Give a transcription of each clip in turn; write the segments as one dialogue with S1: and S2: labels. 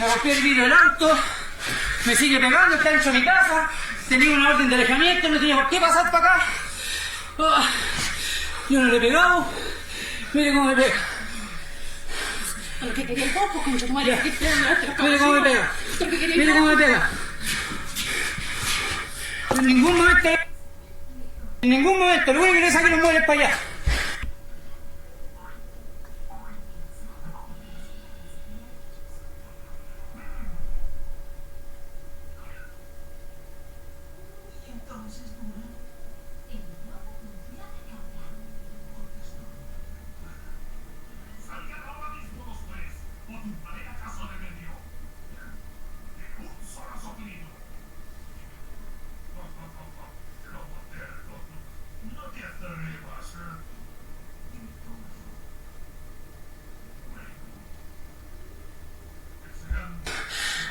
S1: Me rompí el vidrio del auto, me sigue pegando, está dentro de mi casa, tenía una orden de alejamiento, no tenía por qué pasar para acá. Yo no le he pegado, mire cómo me pega.
S2: Lo que quería el poco, como tu madre.
S1: Mire cómo me pega, mire cómo me pega. En ningún momento, lo único que le saqué los muebles para allá.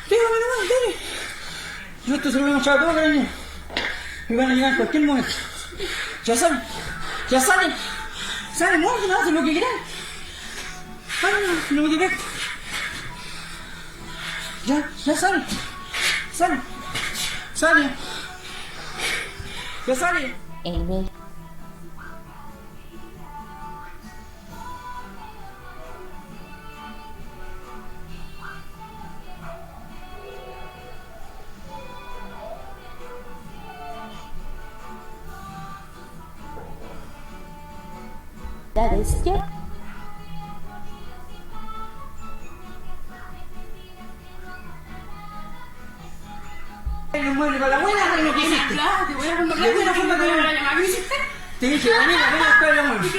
S1: Dígame nomás, dale. Yo esto se lo voy a mostrar a todos, cariño. Y van a llegar en cualquier momento. Ya salen, ya salen. Salen, muerden, hacen lo que quieran. Lo que quieran. Ya salen. Salen. Salen. Ya salen.
S3: La bestia.
S1: Los muebles para la buena, pero no quisiste.
S2: Te voy a
S1: De buena forma te voy a llamar.
S2: ¿Qué hiciste?
S1: Te dije, amiga, ven a buscar los muebles.